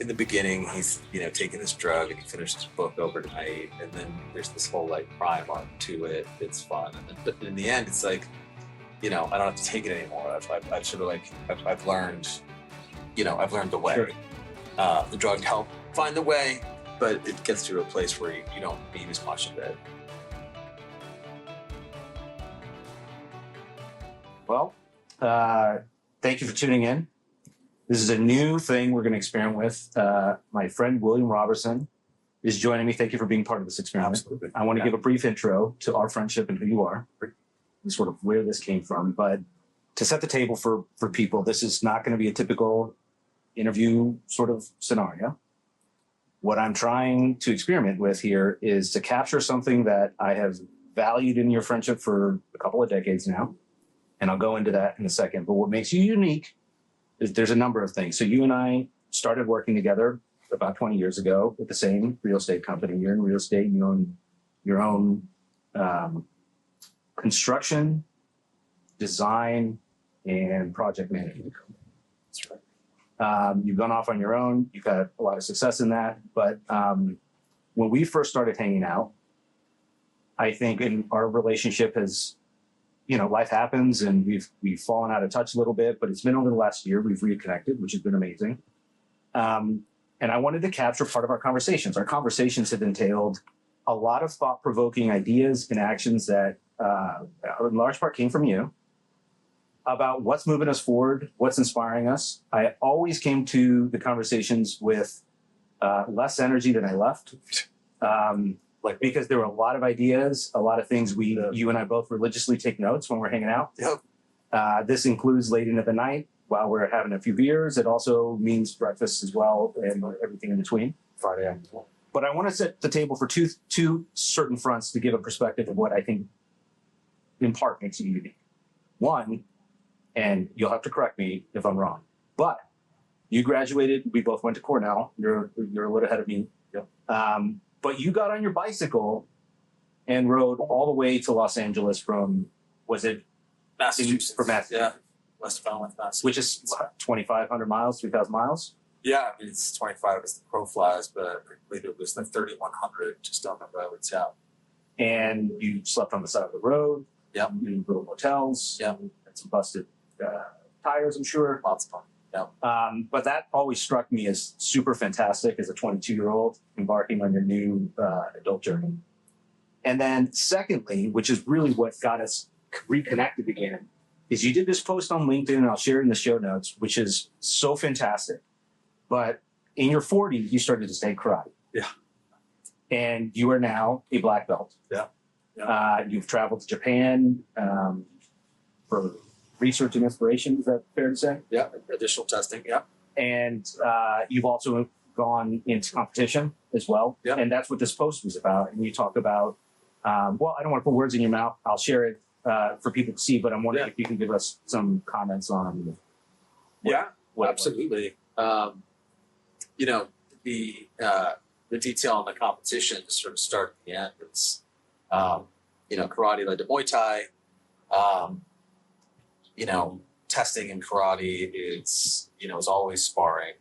in the beginning, he's, taking this drug and he finished his book overnight. And then there's this whole like crime arc to it. It's fun. But in the end, it's like, I don't have to take it anymore. I've sort of like, I've learned, I've learned the way. Sure. The drug helped find the way, but it gets to a place where you don't need as much of it. Well, thank you for tuning in. This is a new thing we're going to experiment with. My friend William Robertson is joining me. Thank you for being part of this experiment. Absolutely. I want to give a brief intro to our friendship and who you are, and sort of where this came from. But to set the table for people, this is not going to be a typical interview sort of scenario. What I'm trying to experiment with here is to capture something that I have valued in your friendship for a couple of decades now. And I'll go into that in a second. But what makes you unique is there's a number of things. So you and I started working together about 20 years ago with the same real estate company. You're in real estate. You own your own construction, design, and project management company. That's right. You've gone off on your own. You've had a lot of success in that. But when we first started hanging out, I think in our relationship has, life happens and we've fallen out of touch a little bit, but it's been over the last year we've reconnected, which has been amazing. And I wanted to capture part of our conversations. Our conversations have entailed a lot of thought-provoking ideas and actions that in large part came from you about what's moving us forward, what's inspiring us. I always came to the conversations with less energy than I left. Because there were a lot of ideas, a lot of things you and I both religiously take notes when we're hanging out. Yep. This includes late into the night while we're having a few beers. It also means breakfast as well and everything in between. Friday afternoon. But I want to set the table for two certain fronts to give a perspective of what I think in part makes you unique. One, and you'll have to correct me if I'm wrong, but you graduated, we both went to Cornell. You're a little ahead of me. Yep. But you got on your bicycle and rode all the way to Los Angeles from, was it? Massachusetts. From Massachusetts. Yeah. West Falmouth, Massachusetts. Which is what, 2,500 miles, 3,000 miles? Yeah, I mean, it's 25 as the crow flies, but I believe it was like 3,100 just on the roads, yeah. And you slept on the side of the road. Yep. In little motels. Yep. And some busted tires, I'm sure. Lots of fun. Yeah. But that always struck me as super fantastic as a 22-year-old embarking on your new adult journey. And then secondly, which is really what got us reconnected again, is you did this post on LinkedIn, and I'll share it in the show notes, which is so fantastic. But in your 40s, you started to study karate. Yeah. And you are now a black belt. Yeah. You've traveled to Japan for research and inspiration. Is that fair to say? Yeah. Additional testing. Yeah. And you've also gone into competition as well. Yeah. And that's what this post was about. And you talk about, well, I don't want to put words in your mouth. I'll share it for people to see, but I'm wondering if you can give us some comments on what absolutely. The detail on the competition to sort of start at the end. It's, karate led to Muay Thai. Testing in karate is always sparring.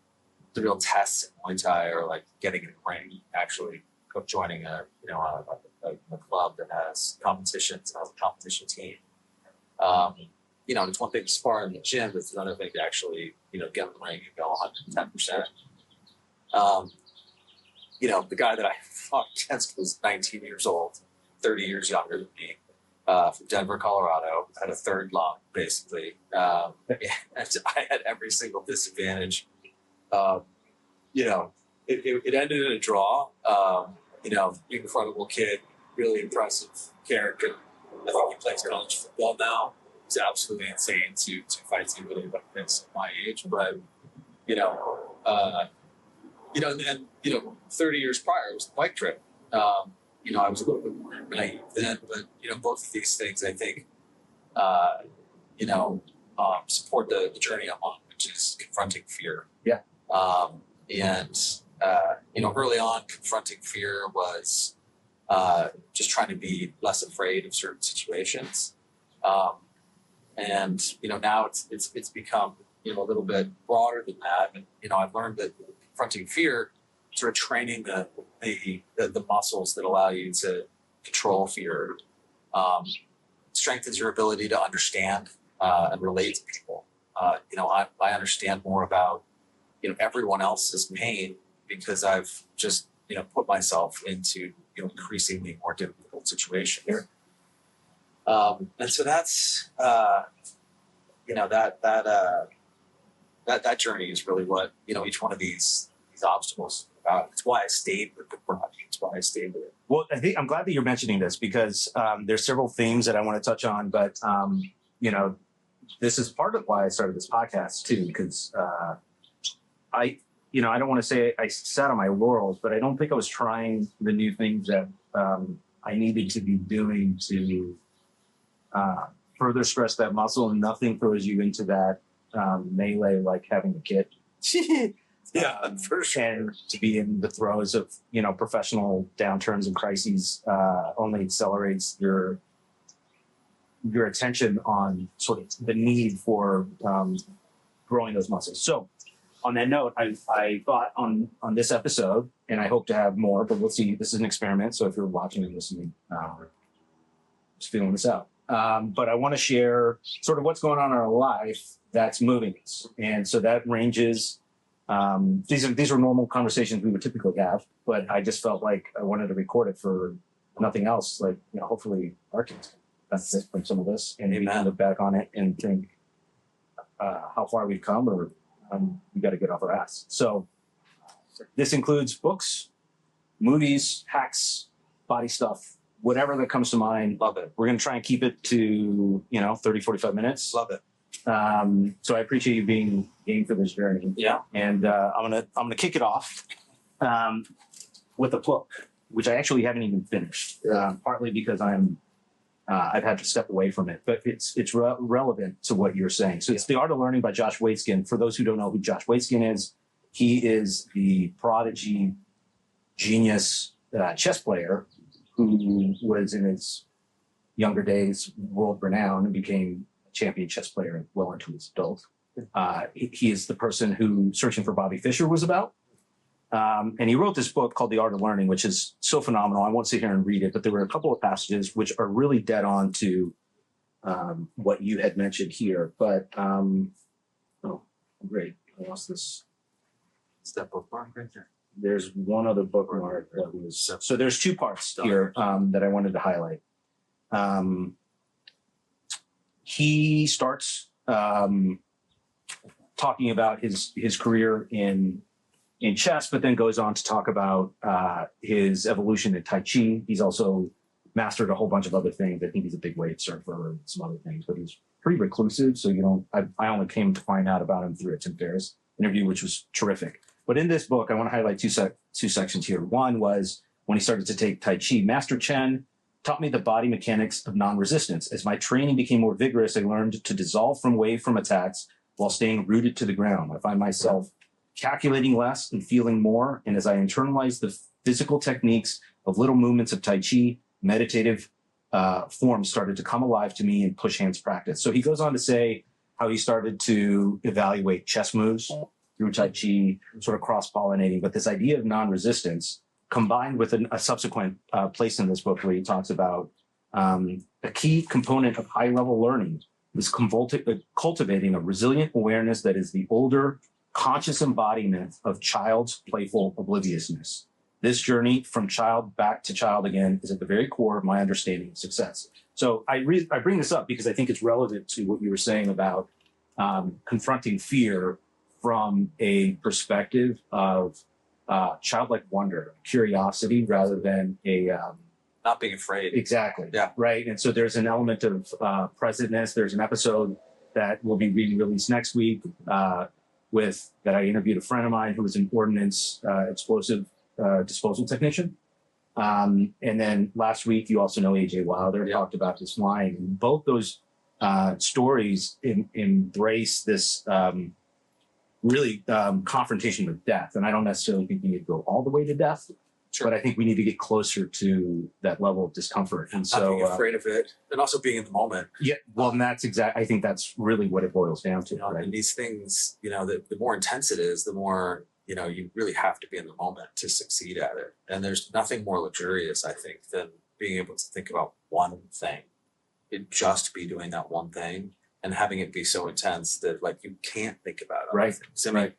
The real tests in Muay Thai are like getting in a ring, actually joining a club that has competitions, has a competition team. It's one thing to spar in the gym, but it's another thing to actually, get in the ring and go 110%. The guy that I fought against was 19 years old, 30 years younger than me, from Denver, Colorado. I had a third lung, basically. And I had every single disadvantage. It ended in a draw. Incredible kid, really impressive character. I think he plays college football now. It's absolutely insane to fight somebody that's my age, but 30 years prior was the bike trip. I was a little bit more naive then, but both of these things I think support the journey I'm on, which is confronting fear. Yeah. Early on, confronting fear was just trying to be less afraid of certain situations. Now it's become a little bit broader than that. And I've learned that confronting fear, sort of training the muscles that allow you to control fear, strengthens your ability to understand and relate to people. I understand more about everyone else's pain because I've just put myself into increasingly more difficult situation here. And so that's that journey is really what each one of these obstacles is about. It's why I stayed with the project. It's why I stayed with it. Well, I'm glad that you're mentioning this because there's several themes that I want to touch on, but this is part of why I started this podcast too, because I don't want to say I sat on my laurels, but I don't think I was trying the new things that I needed to be doing to further stress that muscle, and nothing throws you into that melee like having a kid. Yeah, for sure. And to be in the throes of professional downturns and crises only accelerates your attention on sort of the need for growing those muscles. So on that note, I thought on this episode, and I hope to have more, but we'll see. This is an experiment, so if you're watching and listening, just feeling this out. But I want to share sort of what's going on in our life that's moving us. And so that ranges, these are normal conversations we would typically have, but I just felt like I wanted to record it for nothing else. Like, hopefully our kids can benefit from some of this and maybe look back on it and think how far we've come, or we got to get off our ass. So this includes books, movies, hacks, body stuff, whatever that comes to mind. Love it. We're going to try and keep it to 30, 45 minutes. Love it. So I appreciate you being game for this journey. Yeah. And I'm gonna kick it off with a book, which I actually haven't even finished. Partly because I've had to step away from it, but it's relevant to what you're saying. So it's The Art of Learning by Josh Waitzkin. For those who don't know who Josh Waitzkin is, he is the prodigy genius chess player who was in his younger days world renowned and became a champion chess player well into his adult. He is the person who Searching for Bobby Fischer was about. And he wrote this book called The Art of Learning, which is so phenomenal. I won't sit here and read it, but there were a couple of passages which are really dead on to what you had mentioned here. But, oh, great. I lost this. It's that bookmark right there. There's one other bookmark that was, so there's two parts here that I wanted to highlight. He starts talking about his career in chess, but then goes on to talk about his evolution in Tai Chi. He's also mastered a whole bunch of other things. I think he's a big wave surfer and some other things, but he's pretty reclusive. So, I only came to find out about him through a Tim Ferriss interview, which was terrific. But in this book, I want to highlight two sections here. One was when he started to take Tai Chi. Master Chen taught me the body mechanics of non-resistance. As my training became more vigorous, I learned to dissolve from attacks while staying rooted to the ground. I find myself calculating less and feeling more. And as I internalized the physical techniques of little movements of Tai Chi, meditative forms started to come alive to me in push hands practice. So he goes on to say how he started to evaluate chess moves through Tai Chi, sort of cross-pollinating. But this idea of non-resistance combined with a subsequent place in this book where he talks about a key component of high-level learning is cultivating a resilient awareness that is the older, conscious embodiment of child's playful obliviousness. This journey from child back to child again is at the very core of my understanding of success. So I bring this up because I think it's relevant to what you were saying about confronting fear from a perspective of childlike wonder, curiosity, rather than a not being afraid. Exactly. Yeah. Right. And so there's an element of presentness. There's an episode that will be being released next week that I interviewed a friend of mine who was an ordnance explosive disposal technician. And then last week, you also know AJ Wilder talked about this line. And both those stories embrace this really confrontation with death. And I don't necessarily think we need to go all the way to death, but I think we need to get closer to that level of discomfort. And so not being afraid of it, and also being in the moment. Yeah, well, and that's I think that's really what it boils down to. Right? And these things, the more intense it is, the more you really have to be in the moment to succeed at it. And there's nothing more luxurious, I think, than being able to think about one thing. It just be doing that one thing and having it be so intense that like you can't think about it. Right. I mean,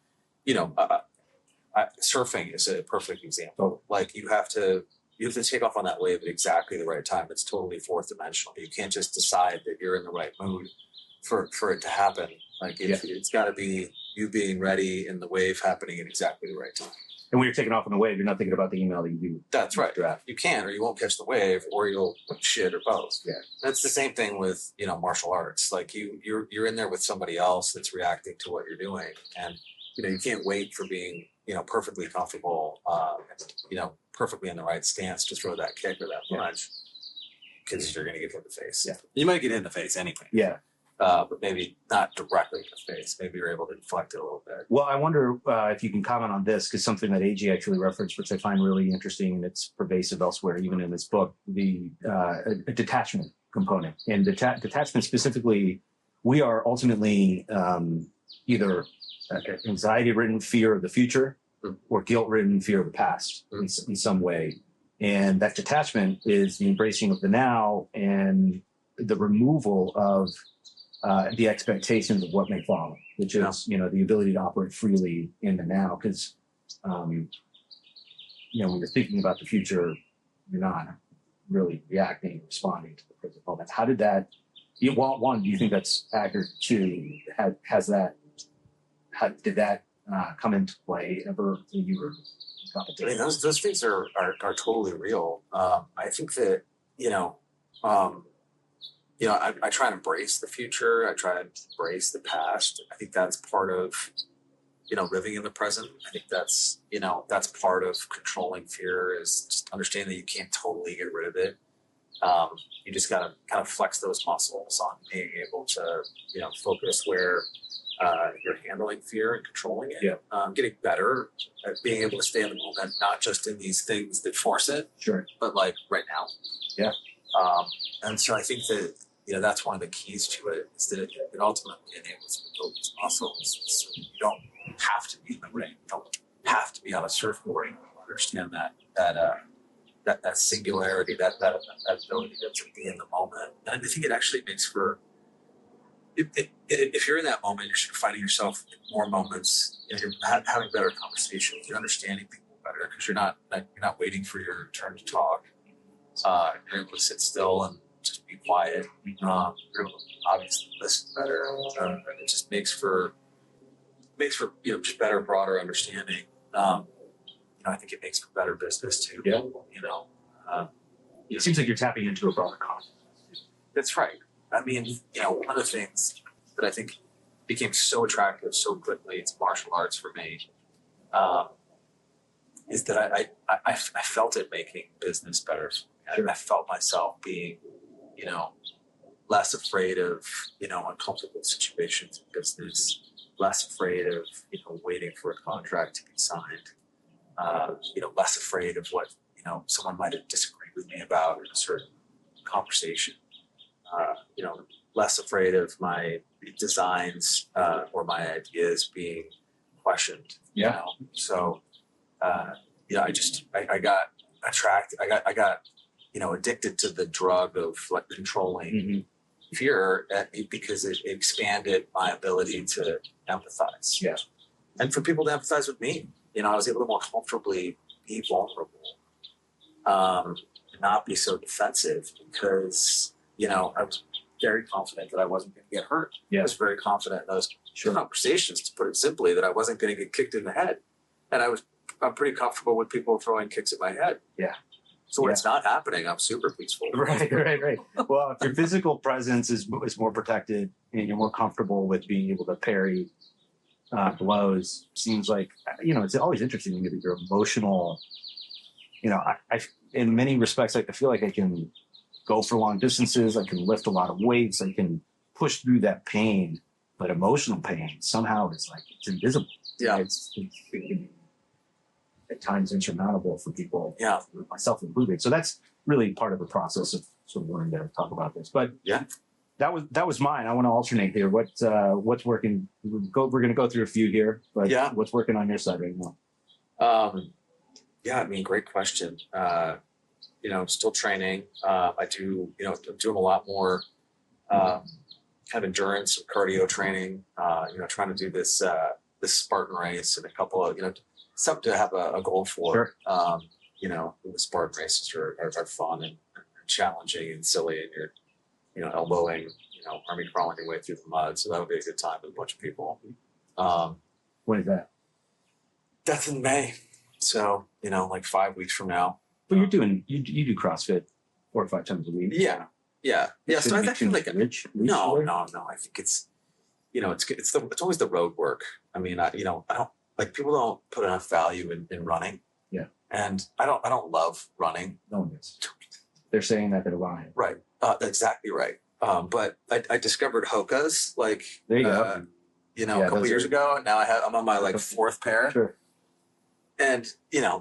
surfing is a perfect example. Like you have to take off on that wave at exactly the right time. It's totally fourth dimensional. You can't just decide that you're in the right mood for it to happen. Like it's got to be you being ready and the wave happening at exactly the right time. And when you're taking off on the wave, you're not thinking about the email that you do. That's right. You can't, or you won't catch the wave, or you'll shit, or both. Yeah. That's the same thing with martial arts. Like you're in there with somebody else that's reacting to what you're doing, and you can't wait for being perfectly comfortable, perfectly in the right stance to throw that kick or that punch, because you're going to get hit in the face. Yeah. You might get hit in the face anyway. Yeah. But maybe not directly in the face. Maybe you're able to deflect it a little bit. Well, I wonder if you can comment on this, because something that AG actually referenced, which I find really interesting, and it's pervasive elsewhere, even in this book, the detachment component. And detachment specifically, we are ultimately either anxiety-ridden fear of the future or guilt-ridden fear of the past in some way. And that detachment is the embracing of the now and the removal of the expectations of what may follow, which is, the ability to operate freely in the now. Because, when you're thinking about the future, you're not really reacting, responding to the present moment. How did that, one, do you think that's accurate? Two, did that come into play ever when you were I mean, those things are totally real. I think that, I try and embrace the future. I try and embrace the past. I think that's part of, living in the present. I think that's part of controlling fear, is just understanding that you can't totally get rid of it. You just got to kind of flex those muscles on being able to, focus where you're handling fear and controlling it. Yeah. Getting better at being able to stay in the moment, not just in these things that force it, sure, but like right now. Yeah. And so I think that, that's one of the keys to it, is that it ultimately enables you to build these muscles. So you don't have to be in the ring. You don't have to be on a surfboard. You understand that singularity, that ability to be in the moment. And I think it actually makes for, if you're in that moment, you're finding yourself in more moments, you're having better conversations, you're understanding people better, because you're not waiting for your turn to talk. You're able to sit still and just be quiet. You're able to obviously listen better. And it just makes for just better, broader understanding. I think it makes for better business too. Yeah. It seems like you're tapping into a broader concept. That's right. I mean, one of the things that I think became so attractive so quickly to martial arts for me is that I felt it making business better. I felt myself being, less afraid of, uncomfortable situations in business, less afraid of, waiting for a contract to be signed, less afraid of what, someone might have disagreed with me about in a certain conversation, less afraid of my designs or my ideas being questioned. Yeah. So, I got attracted. I got addicted to the drug of like controlling fear because it expanded my ability to empathize. Yeah. And for people to empathize with me, I was able to more comfortably be vulnerable, not be so defensive, because, I was very confident that I wasn't going to get hurt. Yeah. I was very confident in those conversations, to put it simply, that I wasn't going to get kicked in the head. And I'm pretty comfortable with people throwing kicks at my head. Yeah. So when it's not happening, I'm super peaceful. Right. Well, if your physical presence is more protected and you're more comfortable with being able to parry blows, seems like, it's always interesting to me that your emotional, I in many respects, I feel like I can go for long distances. I can lift a lot of weights. I can push through that pain, but emotional pain somehow it's invisible. Yeah. It's at times insurmountable for people, myself included. So that's really part of the process of sort of learning to talk about this. But that was mine. I want to alternate here. What's working? We're going to go through a few here, but Yeah. What's working on your side right now? Yeah, I mean, great question. Still training. I'm doing a lot more kind of endurance and cardio training. Trying to do this Spartan race and a couple of something to have a goal for. Sure. The Spartan races are fun and challenging and silly, and you're elbowing, army crawling your way through the mud. So that would be a good time with a bunch of people. When is that? That's in May. So, like 5 weeks from now. But you do CrossFit 4 or 5 times a week. Yeah. So I actually like rich. No. I think it's it's always the road work. I mean, I don't like, people don't put enough value in running. Yeah. And I don't love running. No one is. They're saying that they're lying. Right. Exactly right. But I discovered Hoka's there you go. A couple years ago, and now I'm on my 4th pair. Sure. And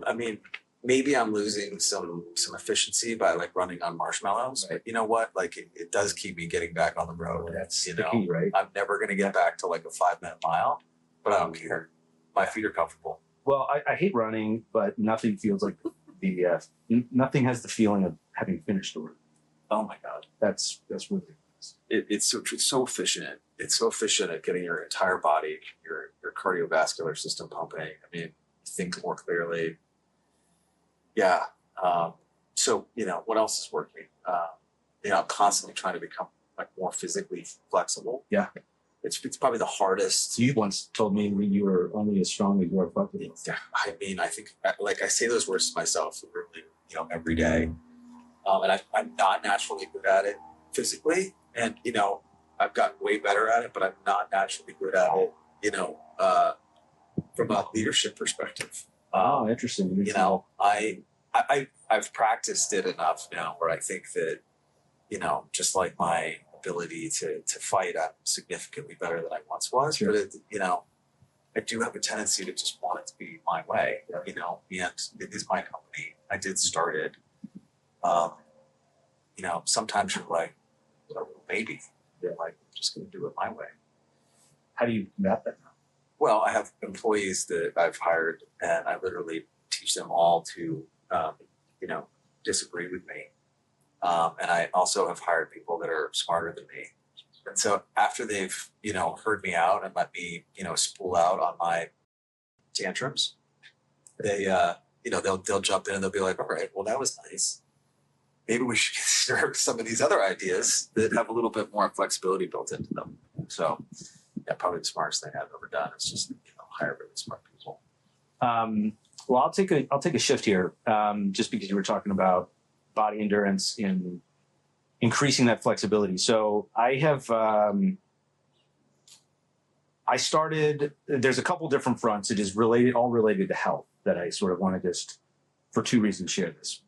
I mean, maybe I'm losing some efficiency by running on marshmallows, right. But you know what? It does keep me getting back on the road. That's the key, right? I'm never going to get back to a 5-minute mile, but I don't care. My feet are comfortable. Well, I hate running, but nothing feels like nothing has the feeling of having finished the run. Oh my God. That's really nice. It's so efficient. It's so efficient at getting your entire body, your cardiovascular system pumping. I mean, think more clearly. Yeah. So, what else is working? I'm constantly trying to become more physically flexible. Yeah. It's probably the hardest. You once told me that you were only as strong as you are flexible. Yeah. I mean, I think I say those words to myself literally, every day. And I'm not naturally good at it physically. And, I've gotten way better at it, but I'm not naturally good at it, from a leadership perspective. Interesting. I've practiced it enough now where I think that, just like my ability to fight, I'm significantly better than I once was. Sure. But I do have a tendency to just want it to be my way, and it is my company. I did start it. Sometimes you're like, maybe they're I'm just going to do it my way. How do you combat that now? Well, I have employees that I've hired, and I literally teach them all to, disagree with me. And I also have hired people that are smarter than me. And so after they've, heard me out and let me, spool out on my tantrums, they, they'll jump in and they'll be like, all right, well, that was nice. Maybe we should consider some of these other ideas that have a little bit more flexibility built into them. So, yeah, probably the smartest thing I've ever done is just hire really smart people. Well, I'll take a shift here, just because you were talking about body endurance and increasing that flexibility. So I have I started. There's a couple different fronts. It is all related to health that I sort of want to just, for 2 reasons, share this.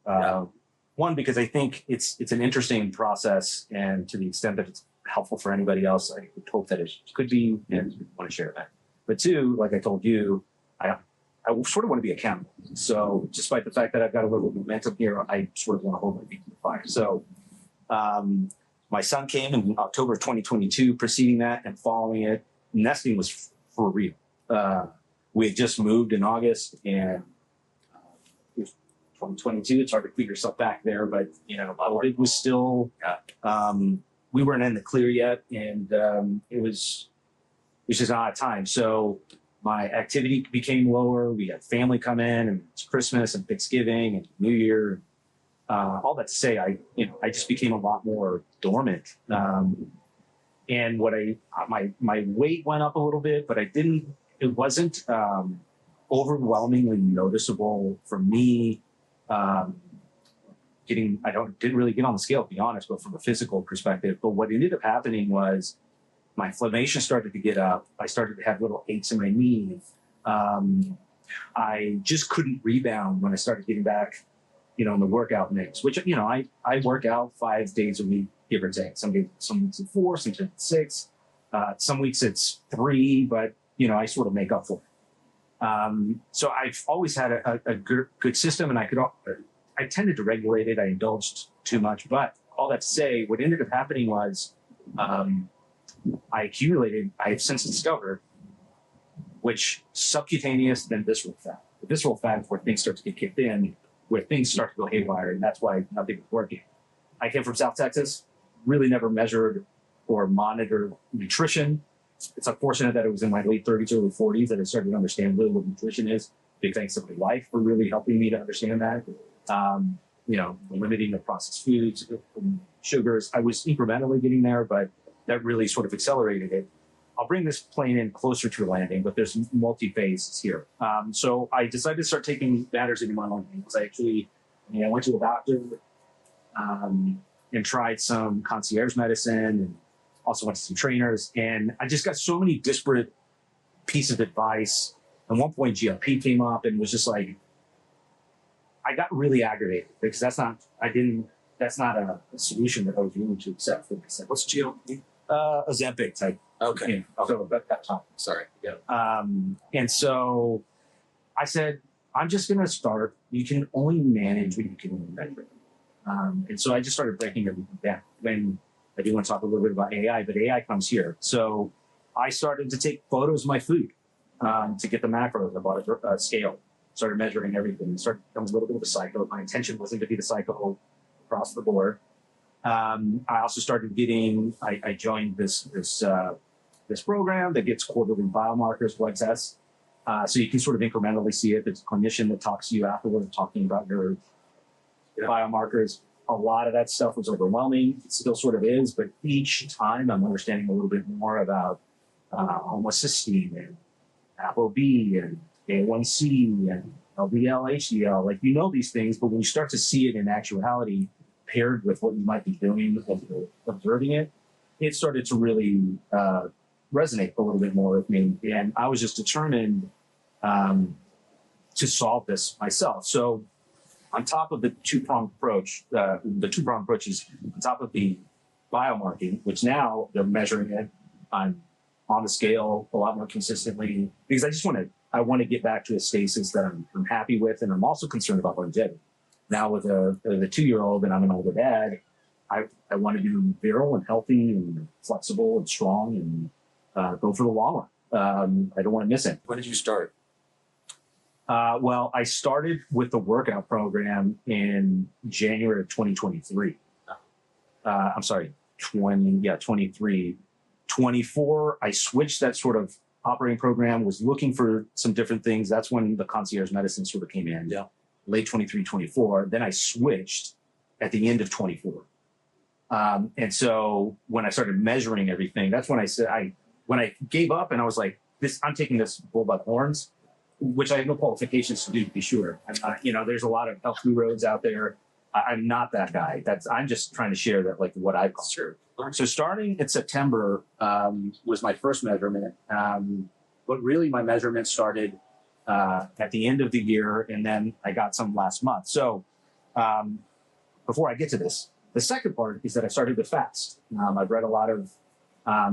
One, because I think it's an interesting process, and to the extent that it's helpful for anybody else, I would hope that it could be, and want to share that. But 2, like I told you, I sort of want to be accountable. So despite the fact that I've got a little momentum here, I sort of want to hold my feet to the fire. So my son came in October of 2022. Preceding that and following it, nesting was for real. We had just moved in August, and 2022, it's hard to put yourself back there, but it was still, we weren't in the clear yet, and it was just an odd time. So my activity became lower. We had family come in, and it's Christmas and Thanksgiving and New Year. All that to say, I just became a lot more dormant. And my weight went up a little bit, but it wasn't overwhelmingly noticeable for me. Didn't really get on the scale, to be honest, but from a physical perspective. But what ended up happening was my inflammation started to get up. I started to have little aches in my knees. I just couldn't rebound when I started getting back, in the workout mix, which, I work out 5 days a week, give or take. Some weeks it's 4, some weeks it's 6. Some weeks it's 3, but, I sort of make up for it. So I've always had a good system, and I tended to regulate it. I indulged too much, but all that to say, what ended up happening was I've since discovered, which subcutaneous then visceral fat. The visceral fat is where things start to get kicked in, where things start to go haywire, and that's why nothing was working. I came from South Texas, really never measured or monitored nutrition. It's unfortunate that it was in my late 30s, early 40s that I started to understand really what nutrition is. Big thanks to my wife for really helping me to understand that. Limiting the processed foods, sugars. I was incrementally getting there, but that really sort of accelerated it. I'll bring this plane in closer to landing, but there's multi-phases here. So I decided to start taking matters into my own hands. I went to a doctor and tried some concierge medicine and also went to some trainers. And I just got so many disparate pieces of advice. At one point, GLP came up and was just like, I got really aggravated because that's not a solution that I was willing to accept for myself. What's GLP? Ozempic type. Okay. So that topic. Sorry. Yeah. And so I said, I'm just going to start. You can only manage what you can measure. And so I just started breaking everything down. When I do want to talk a little bit about AI, but AI comes here. So I started to take photos of my food to get the macros. I bought a scale, started measuring everything. It started to become a little bit of a cycle. My intention wasn't to be the cycle across the board. I also started I joined this program that gets quarterly biomarkers, blood tests. So you can sort of incrementally see it. There's a clinician that talks to you afterward talking about your biomarkers. A lot of that stuff was overwhelming. It still sort of is, but each time I'm understanding a little bit more about homocysteine and ApoB and A1C and LDL, HDL. Like, these things, but when you start to see it in actuality paired with what you might be doing, observing it, it started to really resonate a little bit more with me. And I was just determined to solve this myself. So on top of the two-pronged approach, is on top of the biomarking, which now they're measuring it on the scale a lot more consistently, because I want to get back to a stasis that I'm happy with, and I'm also concerned about longevity. Now with a 2-year-old and I'm an older dad, I want to be virile and healthy and flexible and strong and go for the long run. I don't want to miss it. When did you start? Well, I started with the workout program in January of 2023. I'm sorry, 23. 24, I switched that sort of operating program, was looking for some different things. That's when the concierge medicine sort of came in. Yeah. Late 23, 24. Then I switched at the end of 24. And so when I started measuring everything, that's when I said, when I gave up and I was like, I'm taking this bull by the horns, which I have no qualifications to do, to be sure. There's a lot of health gurus out there. I'm not that guy. I'm just trying to share that, like, what I've gone through. So starting in September was my first measurement. But really my measurement started at the end of the year, and then I got some last month. So before I get to this, the second part is that I started to fast. I've read a lot of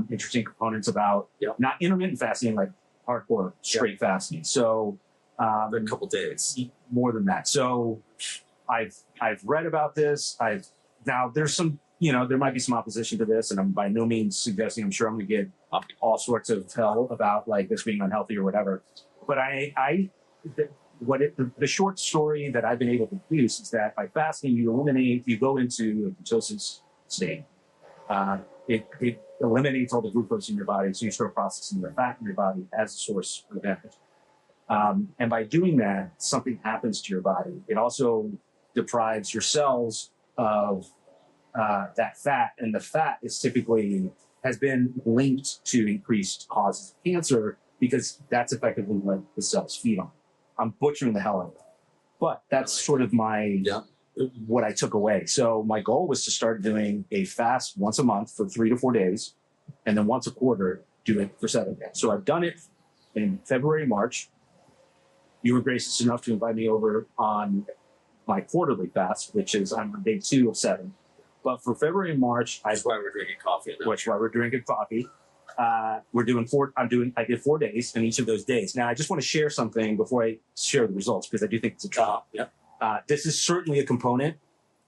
interesting components about not intermittent fasting, like hardcore straight fasting. So a couple days. More than that. So I've read about this. Now there's some, there might be some opposition to this, and I'm by no means suggesting, I'm sure I'm going to get all sorts of hell about like this being unhealthy or whatever. But the short story that I've been able to produce is that by fasting, you go into a ketosis state. It eliminates all the glucose in your body, so you start processing the fat in your body as a source of energy. And by doing that, something happens to your body. It also deprives your cells of that fat, and the fat has been linked to increased causes of cancer because that's effectively what the cells feed on. I'm butchering the hell out of it, but that's sort of what I took away. So my goal was to start doing a fast once a month for 3 to 4 days, and then once a quarter, do it for 7 days. So I've done it in February, March. You were gracious enough to invite me over on my quarterly fast, which is I'm on day 2 of 7. But for February and March, That's why we're drinking coffee. Which why we're drinking coffee. We're doing I did 4 days in each of those days. Now I just want to share something before I share the results, because I do think it's a trial. Yeah. This is certainly a component.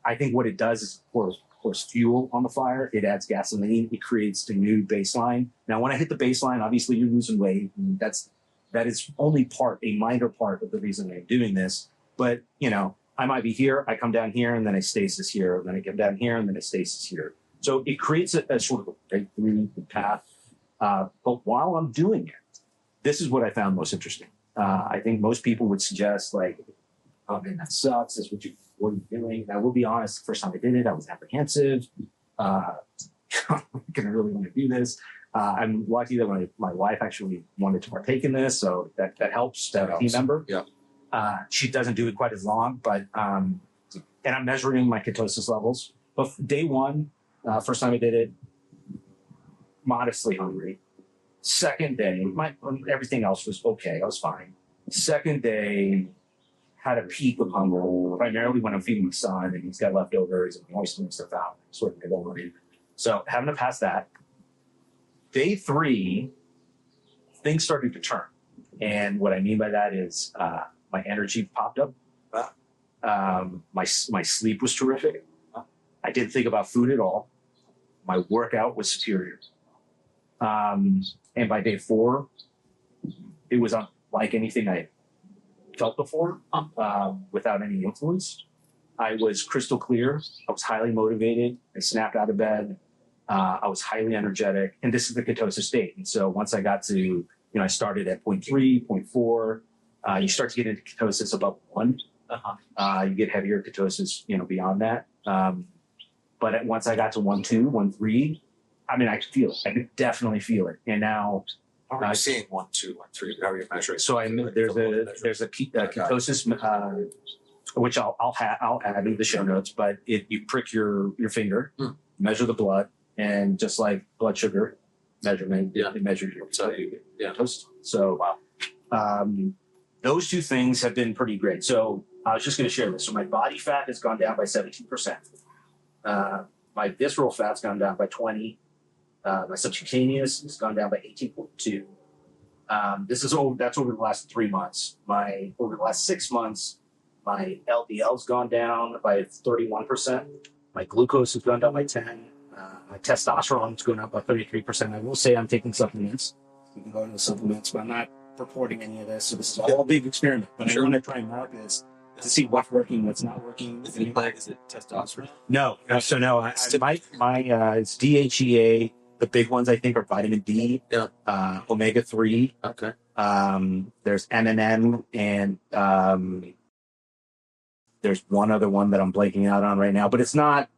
I think what it does is, of course, pours fuel on the fire. It adds gasoline. It creates a new baseline. Now, when I hit the baseline, obviously you're losing weight. And that is only a minor part of the reason I'm doing this. But, I might be here, I come down here, and then I stasis here, and then I come down here, and then I stasis here. So it creates a sort of a breakthrough path. But while I'm doing it, this is what I found most interesting. I think most people would suggest, like, oh man, that sucks. That's what are you doing? I will be honest, the first time I did it, I was apprehensive. I'm gonna really want to do this. I'm lucky that my wife actually wanted to partake in this, so that helps to have a team member. Yeah. She doesn't do it quite as long, but and I'm measuring my ketosis levels. But day one, first time I did it, modestly hungry. Second day, everything else was okay. I was fine. Second day, had a peak of hunger, primarily when I'm feeding my son and he's got leftovers and I'm always doing stuff out. Sort of going. So having to pass that. Day 3, things started to turn. And what I mean by that is my energy popped up. My sleep was terrific. I didn't think about food at all. My workout was superior. And by day 4, it was unlike anything I felt before, without any influence. I was crystal clear. I was highly motivated. I snapped out of bed. I was highly energetic. And this is the ketosis state. And so once I got to, I started at 0.3, 0.4. You start to get into ketosis above 1. You get heavier ketosis, beyond that. But once I got to 1.2, 1.3, I could feel it. I could definitely feel it. And now, how are you seeing 1, 2, 1, 3? How are you measuring? So there's a ketosis, which I'll add in the show notes. But you prick your finger, measure the blood, and just like blood sugar measurement, it measures your ketosis. So those two things have been pretty great. So I was just going to share this. So my body fat has gone down by 17%. My visceral fat's gone down by 20. My subcutaneous has gone down by 18.2. That's over the last 3 months. Over the last 6 months, my LDL's gone down by 31%. My glucose has gone down by 10. My testosterone's gone up by 33%. I will say I'm taking supplements. You can go into the supplements, but I'm not reporting any of this. So this is all a big experiment. But I want to try and mark this to see what's working, what's not working. Is it testosterone? No. So no, it's DHEA. The big ones I think are vitamin D, omega-3. Okay. There's MNN, and there's one other one that I'm blanking out on right now. But it's not.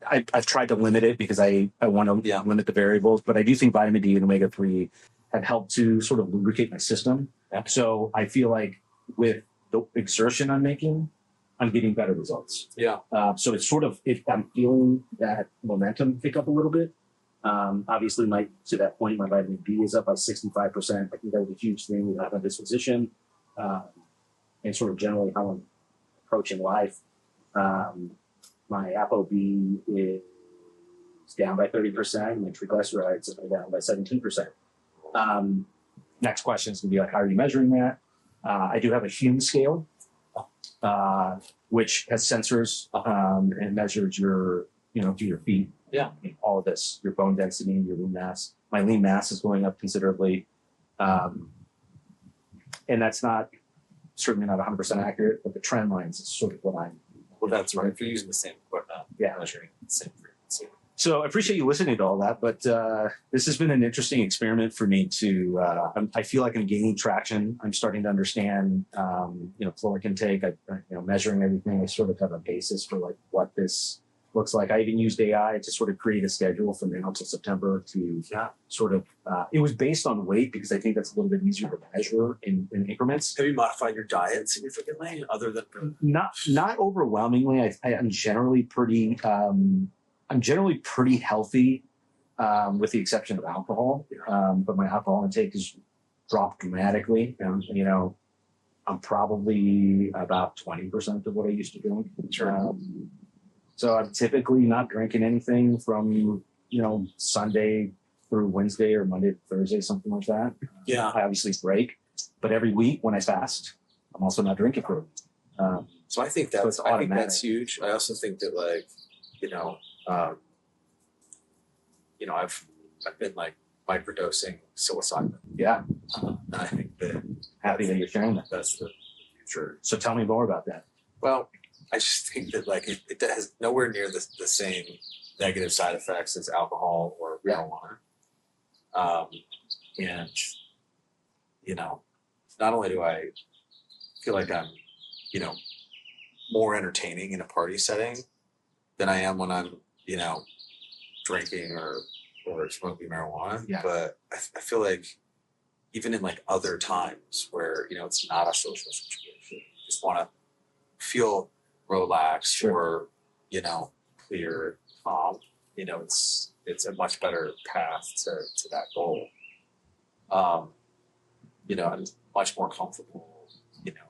I've tried to limit it because I want to limit the variables. But I do think vitamin D and omega-3 have helped to sort of lubricate my system. Yeah. So I feel like with the exertion I'm making, I'm getting better results. Yeah. So it's sort of, I'm feeling that momentum pick up a little bit. Obviously, to that point, my vitamin D is up by 65%. I think that was a huge thing with my disposition, and sort of generally how I'm approaching life. My ApoB is down by 30%. My triglycerides are down by 17%. Next question is going to be like, how are you measuring that? I do have a Hume scale, which has sensors and measures your, to your feet. Yeah. All of this, your bone density, your lean mass. My lean mass is going up considerably. And that's certainly not 100% accurate, but the trend lines is sort of what I'm. Well, that's right. If you're using the same equipment, measuring the same frequency. So I appreciate you listening to all that, but this has been an interesting experiment for me to, I feel like I'm gaining traction. I'm starting to understand, caloric intake, measuring everything. I sort of have a basis for like what this looks like. I even used AI to sort of create a schedule from now until September to sort of, it was based on weight because I think that's a little bit easier to measure in increments. Have you modified your diet significantly other than? Not overwhelmingly. I'm generally pretty, healthy, with the exception of alcohol. But my alcohol intake has dropped dramatically. I'm probably about 20% of what I used to drink. Sure. So I'm typically not drinking anything from, Sunday through Wednesday or Monday to Thursday, something like that. Yeah. I obviously break, but every week when I fast, I'm also not drinking for it. So I think that's huge. I also think that You know, I've been like microdosing psilocybin. Yeah. And I think that Happy that you're sharing that. that's the future. So tell me more about that. Well, I just think that like it has nowhere near the same negative side effects as alcohol or marijuana. And you know, not only do I feel like I'm, you know, more entertaining in a party setting than I am when I'm, you know, drinking or smoking marijuana. Yeah. But I feel like even in like other times where, you know, it's not a social situation, you just want to feel relaxed Sure. or, you know, clear, calm, you know, it's a much better path to that goal. You know, I'm much more comfortable, you know.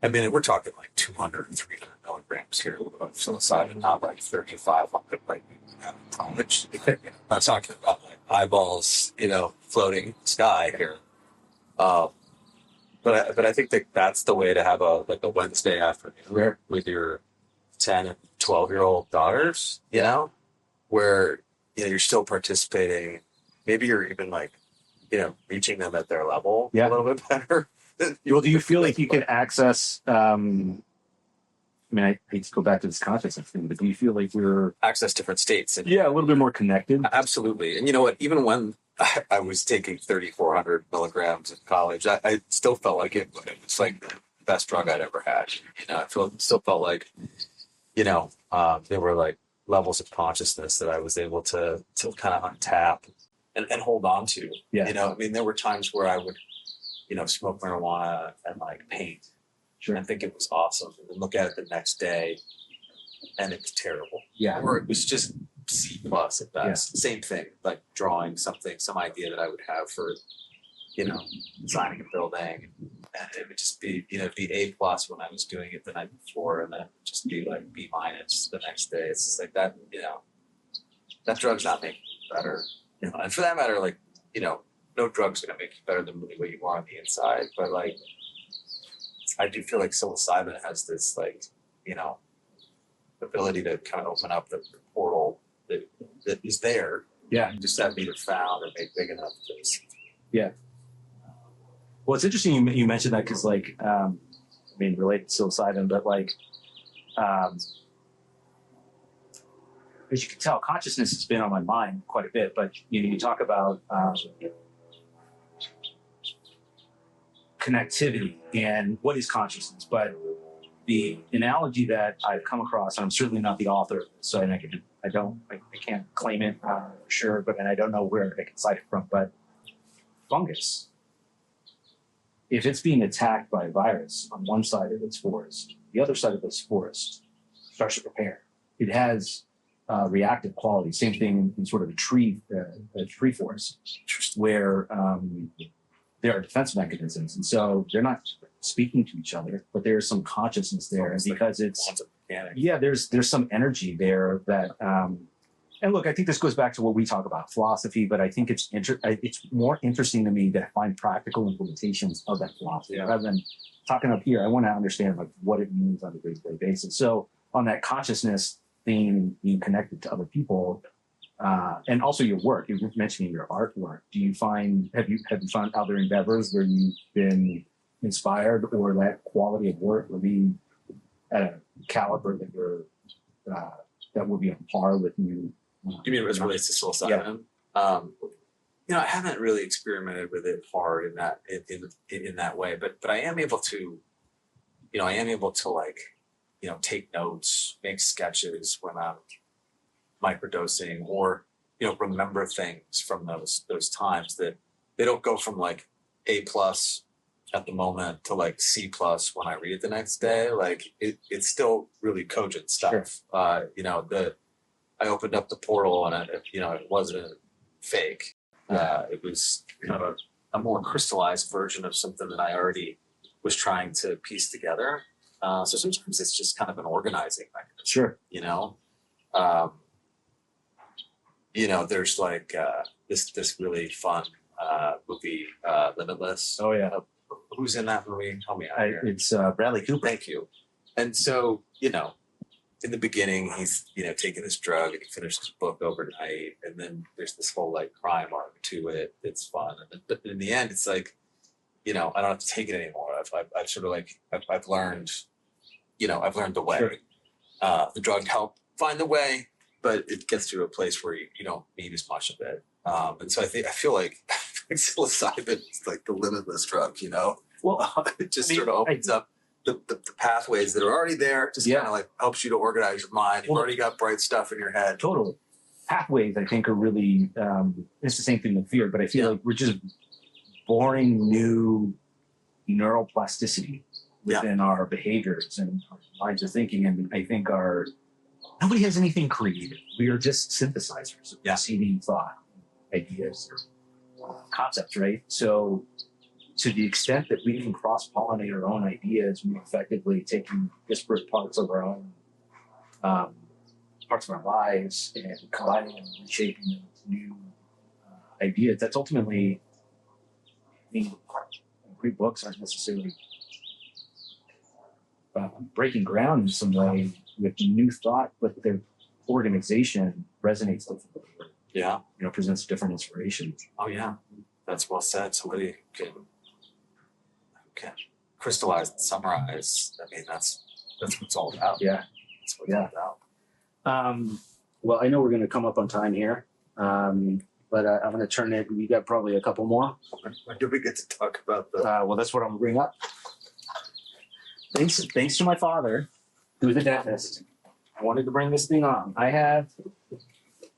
I mean, we're talking like 200, 300 milligrams here of psilocybin, not like 3,500 like college. I'm not talking about like eyeballs, you know, floating sky here. But I think that that's the way to have a Wednesday afternoon with your 10 and 12-year-old daughters, you know, where, you know, you're still participating. Maybe you're even like, you know, reaching them at their level a little bit better. Well, do you feel like you can access, I mean, I hate to go back to this consciousness thing, but do you feel like we're... Access different states. And a little bit more connected? Absolutely. And you know what? Even when I was taking 3,400 milligrams in college, I still felt like it was like the best drug I'd ever had. You know, still felt like, you know, there were like levels of consciousness that I was able to kind of untap and hold on to. Yeah. You know, I mean, there were times where I would, you know, smoke marijuana and like paint. Sure. And think it was awesome. And then look at it the next day and it was terrible. Yeah. Or it was just C+ at best. Yeah. Same thing, like drawing something, some idea that I would have for, you know, designing a building. And it would just be, you know, be A+ when I was doing it the night before, and then just be like B- the next day. It's just like that, you know, that drug's not making you better. You know, and for that matter, like, you know, no drug's gonna make you better than really what you are on the inside. But like, I do feel like psilocybin has this, like, you know, ability to kind of open up the portal that is there. Yeah. You just have to be found and made big enough to see. Yeah. Well, it's interesting you mentioned that because, like, I mean, related to psilocybin, but like, as you can tell, consciousness has been on my mind quite a bit. But you know, you talk about connectivity and what is consciousness. But the analogy that I've come across, and I'm certainly not the author, so I can't claim it for sure, but and I don't know where I can cite it from. But fungus, if it's being attacked by a virus on one side of its forest, the other side of its forest starts to prepare. It has reactive quality. Same thing in sort of a tree forest, where there are defense mechanisms, and so they're not speaking to each other, but there's some consciousness there, and because there's some energy there that. And look, I think this goes back to what we talk about philosophy, but I think it's more interesting to me to find practical implementations of that philosophy rather than talking up here. I want to understand like what it means on a day-to-day basis. So on that consciousness theme, being connected to other people, and also your work. You're mentioning your artwork. Have you found other endeavors where you've been inspired, or that quality of work will be at a caliber that you're that will be on par with you? You mean as it relates to psilocybin? Yeah. You know, I haven't really experimented with it hard in that way, but I am able to, you know, like, you know, take notes, make sketches when I'm microdosing, or, you know, remember things from those times that they don't go from like A+ at the moment to like C+ when I read it the next day. Like it's still really cogent stuff. Sure. You know, I opened up the portal and it wasn't fake. It was kind of a more crystallized version of something that I already was trying to piece together. So sometimes it's just kind of an organizing mechanism. Sure. You know, there's like this really fun movie, Limitless. Oh yeah. Who's in that movie? Help me out here. It's Bradley Cooper. Thank you. And so, you know, in the beginning, he's, taking this drug and he finished his book overnight. And then there's this whole like crime arc to it. It's fun. But in the end, it's like, I don't have to take it anymore. I've sort of like, I've learned, I've learned the way. Sure. The drug helped find the way, but it gets to a place where you don't need as much of it. And so I feel like psilocybin is like the limitless drug, Well, it just sort of opens up the pathways that are already there, just kind of like helps you to organize your mind. You've already got bright stuff in your head. Totally. Pathways, I think, are really, it's the same thing with fear, but I feel like we're just boring new neuroplasticity within our behaviors and our lines of thinking. And I think nobody has anything creative. We are just synthesizers of receiving thought, ideas, concepts, right? So to the extent that we can cross-pollinate our own ideas, we're effectively taking disparate parts of our own parts of our lives and colliding and reshaping them with new ideas. That's ultimately, great books aren't necessarily breaking ground in some way with new thought, but their organization resonates differently. Yeah. Presents different inspiration. Oh yeah, that's well said. Somebody who can crystallize and summarize. I mean, that's what it's all about. Yeah. That's what it's all about. Well, I know we're going to come up on time here, but I'm going to turn it. We got probably a couple more. When do we get to talk about the? Well, that's what I'm going to bring up. Thanks to my father, who was a dentist, I wanted to bring this thing on.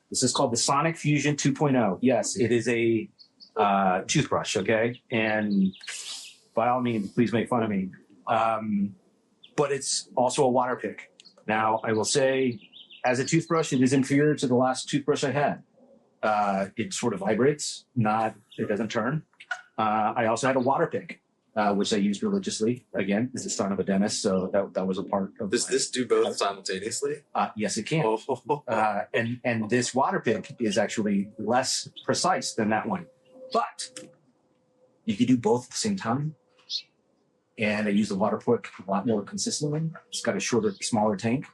This is called the Sonic Fusion 2.0. Yes, it is a toothbrush, okay? And by all means, please make fun of me. But it's also a water pick. Now, I will say, as a toothbrush, it is inferior to the last toothbrush I had. It sort of vibrates, it doesn't turn. I also had a water pick, which I used religiously. Again, this is the son of a dentist, so that was a part of. Does this do both simultaneously? Yes, it can. And this water pick is actually less precise than that one, but you can do both at the same time. And I use the water pick a lot more consistently. It's got a shorter, smaller tank.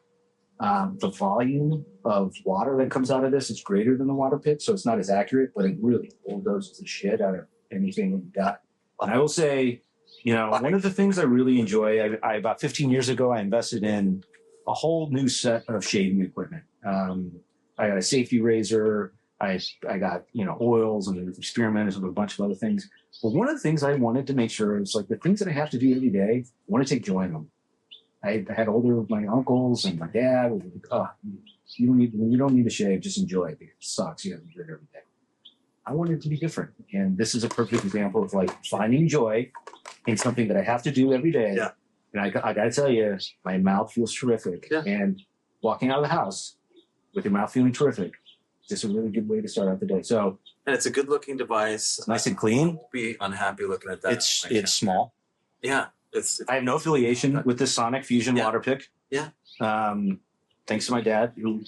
The volume of water that comes out of this is greater than the water pick, so it's not as accurate, but it really bulldozes the shit out of anything that you got. And I will say, one of the things I really enjoy, I about 15 years ago, I invested in a whole new set of shaving equipment. I got a safety razor. I got, oils and experimented with a bunch of other things. But one of the things I wanted to make sure is like the things that I have to do every day, I want to take joy in them. I had my uncles and my dad was like, you don't need to shave, just enjoy it. It sucks. You have to do it every day. I wanted it to be different. And this is a perfect example of like finding joy in something that I have to do every day. Yeah. And I got to tell you, my mouth feels terrific. Yeah. And walking out of the house with your mouth feeling terrific, just a really good way to start out the day. So, and it's a good looking device. It's nice and clean. Be unhappy looking at that. It's small. Yeah. I have no affiliation with this Sonic Fusion water pick. Yeah. Thanks to my dad who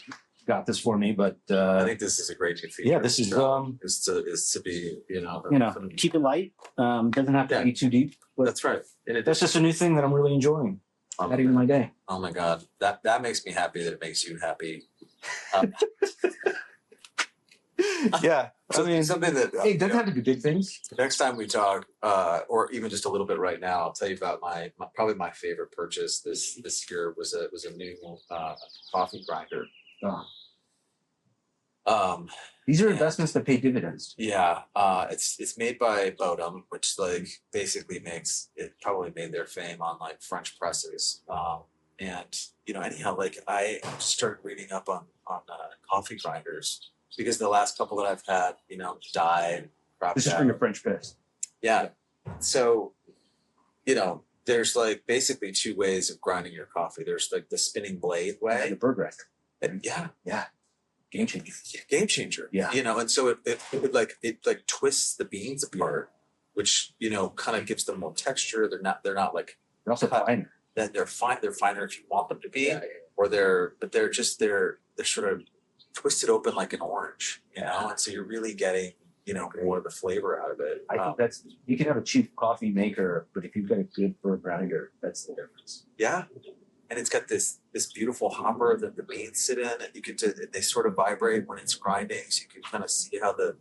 got this for me, but I think this is a great feature. Yeah, this is to be keep it light. Doesn't have to be too deep. That's right. That's just a new thing that I'm really enjoying. Adding to my day. Oh my God, that makes me happy. That it makes you happy. Yeah. Something that it doesn't have to be big things. Next time we talk, or even just a little bit right now, I'll tell you about probably my favorite purchase this year was a new coffee grinder. These are investments that pay dividends. Yeah, it's made by Bodum, which like basically probably made their fame on like French presses. And anyhow, like I started reading up on coffee grinders. Because the last couple that I've had, died. This is for your French press. Yeah. So, there's like basically two ways of grinding your coffee. There's like the spinning blade way. The bird rest. And yeah. Game changer. Game changer. Yeah. And so it twists the beans apart, which, kind of gives them more texture. They're not like. They're also finer. They're fine. They're finer if you want them to be. Yeah. Or they're sort of twisted open like an orange, and so you're really getting, more of the flavor out of it. I think you can have a cheap coffee maker, but if you've got a good bird grinder, that's the difference. Yeah. and it's got this beautiful hopper that the beans sit in, and they sort of vibrate when it's grinding, so you can kind of see how the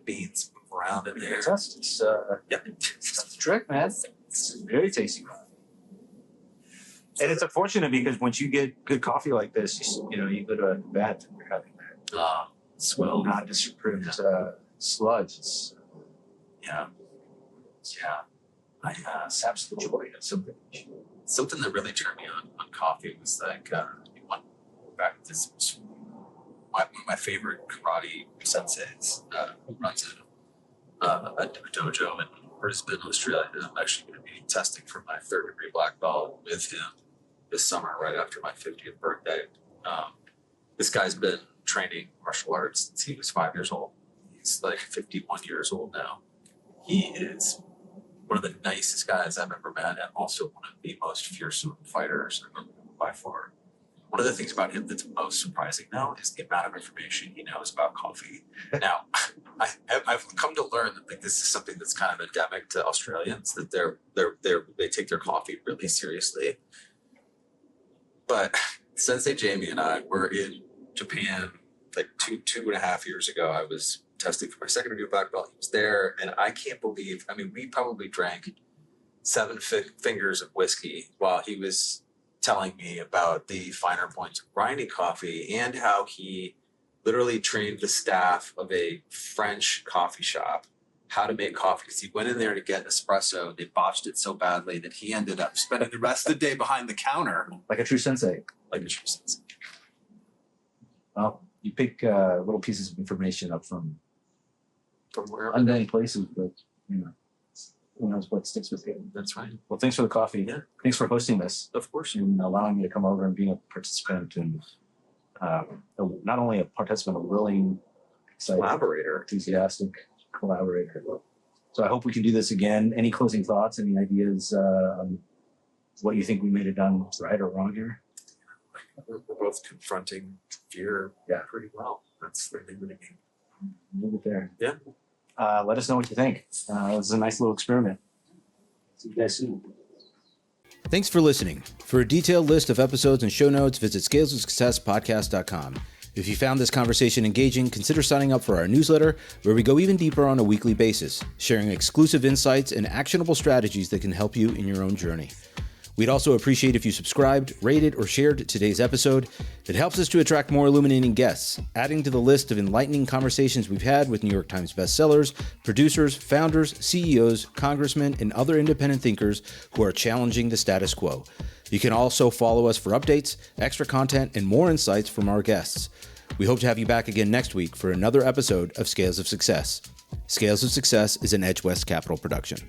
beans move around in there. It's Yeah. that's the trick, man. It's very tasty. And it's unfortunate because once you get good coffee like this, you go to bed and you're having that Swell. not disapproved sludge. It's saps the joy of something. Something that really turned me on coffee was like back to this. One of my favorite karate senseis runs a dojo in Brisbane, Australia. I'm actually going to be testing for my 3rd-degree black belt with him this summer, right after my 50th birthday. This guy's been training martial arts since he was 5 years old. He's like 51 years old now. He is one of the nicest guys I've ever met, and also one of the most fearsome fighters I've ever met by far. One of the things about him that's most surprising now is the amount of information he knows about coffee. Now, I've come to learn that like this is something that's kind of endemic to Australians, that they take their coffee really seriously. But Sensei Jamie and I were in Japan like two and a half years ago. I was testing for my 2nd-degree black belt. He was there, and I can't believe. I mean, we probably drank 7 fingers of whiskey while he was telling me about the finer points of grinding coffee and how he literally trained the staff of a French coffee shop how to make coffee, because he went in there to get an espresso. They botched it so badly that he ended up spending the rest of the day behind the counter. Like a true sensei. Like a true sensei. Well, you pick little pieces of information up from wherever. unknown places, but who knows what sticks with you. That's right. Well, thanks for the coffee. Yeah. Thanks for hosting this. Of course. And allowing me to come over and being a participant and not only a participant, a willing, excited, Collaborator. enthusiastic collaborator. So I hope we can do this again. Any closing thoughts, any ideas on what you think we may have done right or wrong here? We're both confronting fear pretty well. That's the name of the game. Leave it there. Yeah. Let us know what you think. This is a nice little experiment. See you guys soon. Thanks for listening. For a detailed list of episodes and show notes, visit scalesofsuccesspodcast.com. If you found this conversation engaging, consider signing up for our newsletter, where we go even deeper on a weekly basis, sharing exclusive insights and actionable strategies that can help you in your own journey. We'd also appreciate if you subscribed, rated, or shared today's episode. It helps us to attract more illuminating guests, adding to the list of enlightening conversations we've had with New York Times bestsellers, producers, founders, CEOs, congressmen, and other independent thinkers who are challenging the status quo. You can also follow us for updates, extra content, and more insights from our guests. We hope to have you back again next week for another episode of Scales of Success. Scales of Success is an Edge West Capital production.